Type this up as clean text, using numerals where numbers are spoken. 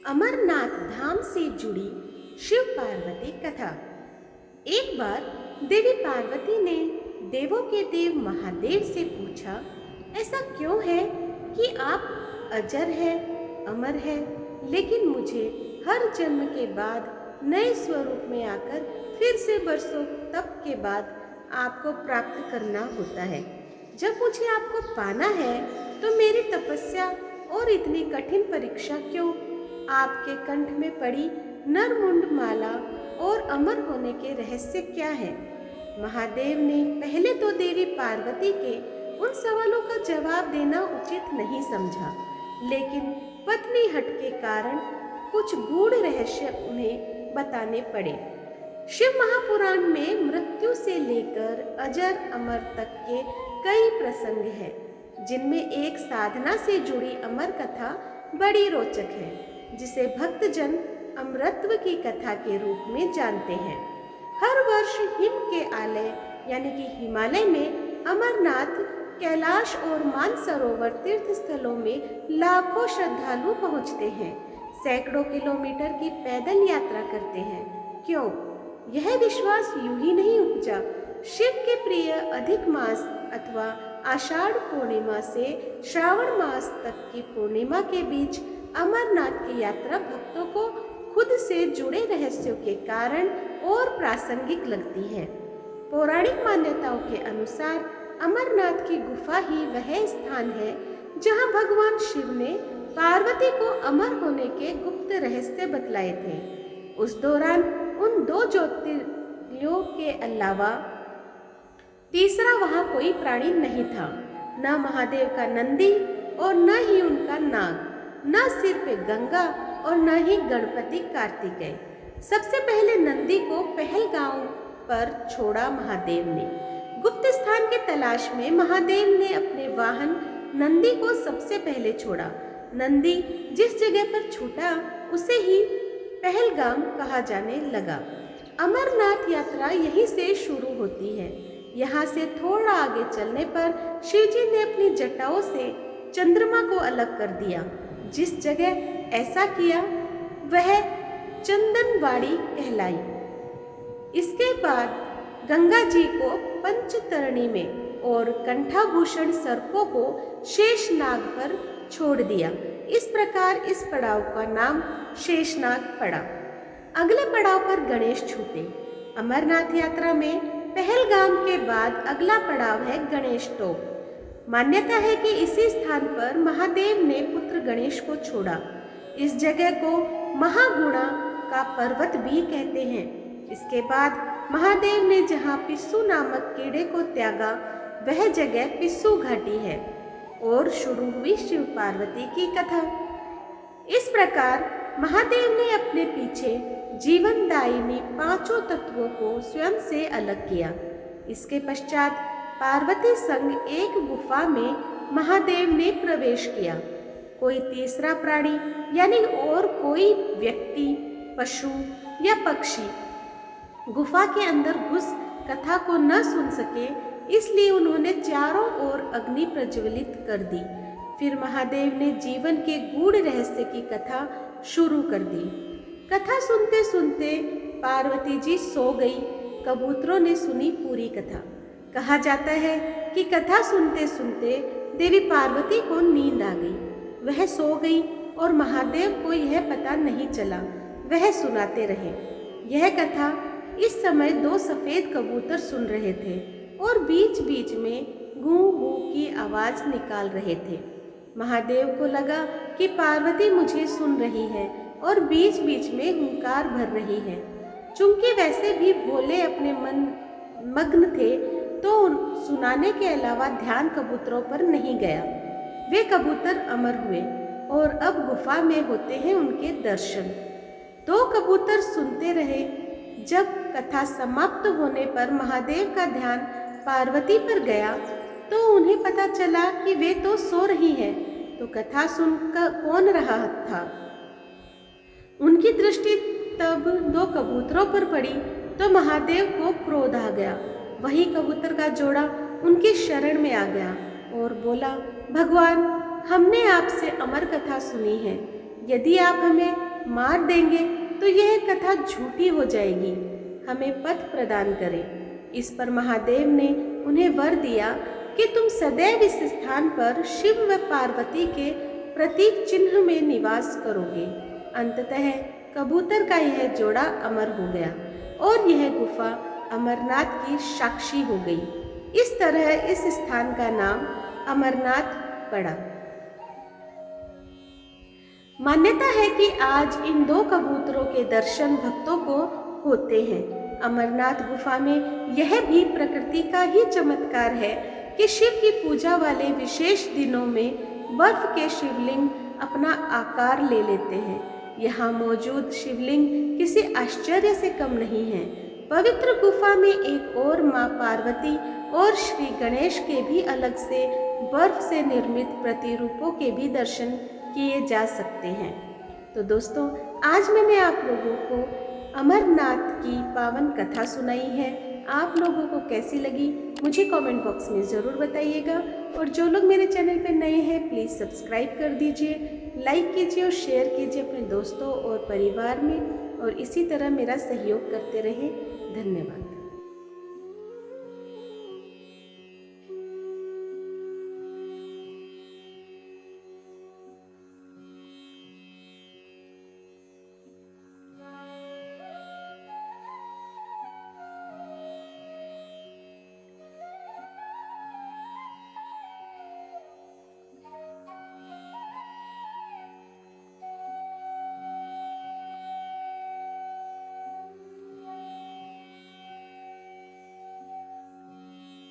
अमरनाथ धाम से जुड़ी शिव पार्वती कथा। एक बार देवी पार्वती ने देवों के देव महादेव से पूछा, ऐसा क्यों है कि आप अजर है, अमर है, लेकिन मुझे हर जन्म के बाद नए स्वरूप में आकर फिर से बरसों तप के बाद आपको प्राप्त करना होता है। जब मुझे आपको पाना है तो मेरी तपस्या और इतनी कठिन परीक्षा क्यों? आपके कंठ में पड़ी नरमुंड माला और अमर होने के रहस्य क्या है? महादेव ने पहले तो देवी पार्वती के उन सवालों का जवाब देना उचित नहीं समझा, लेकिन पत्नी हट के कारण कुछ गूढ़ रहस्य उन्हें बताने पड़े। शिव महापुराण में मृत्यु से लेकर अजर अमर तक के कई प्रसंग हैं, जिनमें एक साधना से जुड़ी अमर कथा बड़ी रोचक है, जिसे भक्तजन अमरत्व की कथा के रूप में जानते हैं। हर वर्ष हिम के आलय यानी कि हिमालय में अमरनाथ, कैलाश और मानसरोवर तीर्थ स्थलों में लाखों श्रद्धालु पहुंचते हैं, सैकड़ों किलोमीटर की पैदल यात्रा करते हैं। क्यों? यह विश्वास यूं ही नहीं उपजा। शिव के प्रिय अधिक मास अथवा आषाढ़ पूर्णिमा से श्रावण मास तक की पूर्णिमा के बीच अमरनाथ की यात्रा भक्तों को खुद से जुड़े रहस्यों के कारण और प्रासंगिक लगती है। पौराणिक मान्यताओं के अनुसार अमरनाथ की गुफा ही वह स्थान है जहां भगवान शिव ने पार्वती को अमर होने के गुप्त रहस्य बतलाए थे। उस दौरान उन दो ज्योतिर्लिंगों के अलावा तीसरा वहां कोई प्राणी नहीं था, न महादेव का नंदी और न ही उनका नाग, न सिर पे गंगा और न ही गणपति कार्तिकेय। सबसे पहले नंदी को पहलगांव पर छोड़ा महादेव ने। गुप्त स्थान की तलाश में महादेव ने अपने वाहन नंदी को सबसे पहले छोड़ा। नंदी जिस जगह पर छूटा उसे ही पहलगाम कहा जाने लगा। अमरनाथ यात्रा यहीं से शुरू होती है। यहाँ से थोड़ा आगे चलने पर शिवजी ने अपनी जटाओं से चंद्रमा को अलग कर दिया। जिस जगह ऐसा किया वह चंदनवाड़ी कहलाई। इसके बाद गंगा जी को पंचतरणी में और कंठाभूषण सर्पों को शेषनाग पर छोड़ दिया। इस प्रकार इस पड़ाव का नाम शेषनाग पड़ा। अगले पड़ाव पर गणेश छूटे। अमरनाथ यात्रा में पहलगाम के बाद अगला पड़ाव है गणेश टोप। मान्यता है कि इसी स्थान पर महादेव ने पुत्र गणेश को छोड़ा। इस जगह को महागुणा का पर्वत भी कहते हैं। इसके बाद महादेव ने जहाँ पिस्सू नामक कीड़े को त्यागा वह जगह पिस्सू घाटी है और शुरू हुई शिव पार्वती की कथा। इस प्रकार महादेव ने अपने पीछे जीवनदायिनी पांचों तत्वों को स्वयं से अलग किया। इसके पश्चात पार्वती संग एक गुफा में महादेव ने प्रवेश किया। कोई तीसरा प्राणी यानी और कोई व्यक्ति, पशु या पक्षी गुफा के अंदर घुस कथा को न सुन सके, इसलिए उन्होंने चारों ओर अग्नि प्रज्वलित कर दी। फिर महादेव ने जीवन के गूढ़ रहस्य की कथा शुरू कर दी। कथा सुनते सुनते पार्वती जी सो गई। कबूतरों ने सुनी पूरी कथा। कहा जाता है कि कथा सुनते सुनते देवी पार्वती को नींद आ गई। वह सो गई और महादेव को यह पता नहीं चला। वह सुनाते रहे। यह कथा इस समय दो सफ़ेद कबूतर सुन रहे थे और बीच बीच में गूं गूं की आवाज़ निकाल रहे थे। महादेव को लगा कि पार्वती मुझे सुन रही है और बीच बीच में हुंकार भर रही है। चूंकि वैसे भी भोले अपने मन मग्न थे तो सुनाने के अलावा ध्यान कबूतरों पर नहीं गया। वे कबूतर अमर हुए और अब गुफा में होते हैं उनके दर्शन। दो कबूतर सुनते रहे। जब कथा समाप्त होने पर महादेव का ध्यान पार्वती पर गया तो उन्हें पता चला कि वे तो सो रही हैं, तो कथा सुनकर कौन रहा था। उनकी दृष्टि तब दो कबूतरों पर पड़ी तो महादेव को क्रोध आ गया। वही कबूतर का जोड़ा उनकी शरण में आ गया और बोला, भगवान, हमने आपसे अमर कथा सुनी है। यदि आप हमें मार देंगे तो यह कथा झूठी हो जाएगी। हमें पथ प्रदान करें। इस पर महादेव ने उन्हें वर दिया कि तुम सदैव इस स्थान पर शिव व पार्वती के प्रतीक चिन्ह में निवास करोगे। अंततः कबूतर का यह जोड़ा अमर हो गया और यह गुफा अमरनाथ की साक्षी हो गई। इस तरह इस स्थान का नाम अमरनाथ पड़ा। मान्यता है कि आज इन दो कबूतरों के दर्शन भक्तों को होते हैं। अमरनाथ गुफा में यह भी प्रकृति का ही चमत्कार है कि शिव की पूजा वाले विशेष दिनों में बर्फ के शिवलिंग अपना आकार ले लेते हैं। यहाँ मौजूद शिवलिंग किसी आश्चर्य से कम नहीं है। पवित्र गुफा में एक और माँ पार्वती और श्री गणेश के भी अलग से बर्फ से निर्मित प्रतिरूपों के भी दर्शन किए जा सकते हैं। तो दोस्तों, आज मैंने आप लोगों को अमरनाथ की पावन कथा सुनाई है। आप लोगों को कैसी लगी मुझे कमेंट बॉक्स में ज़रूर बताइएगा। और जो लोग मेरे चैनल पर नए हैं प्लीज़ सब्सक्राइब कर दीजिए, लाइक कीजिए और शेयर कीजिए अपने दोस्तों और परिवार में, और इसी तरह मेरा सहयोग करते रहें। धन्यवाद।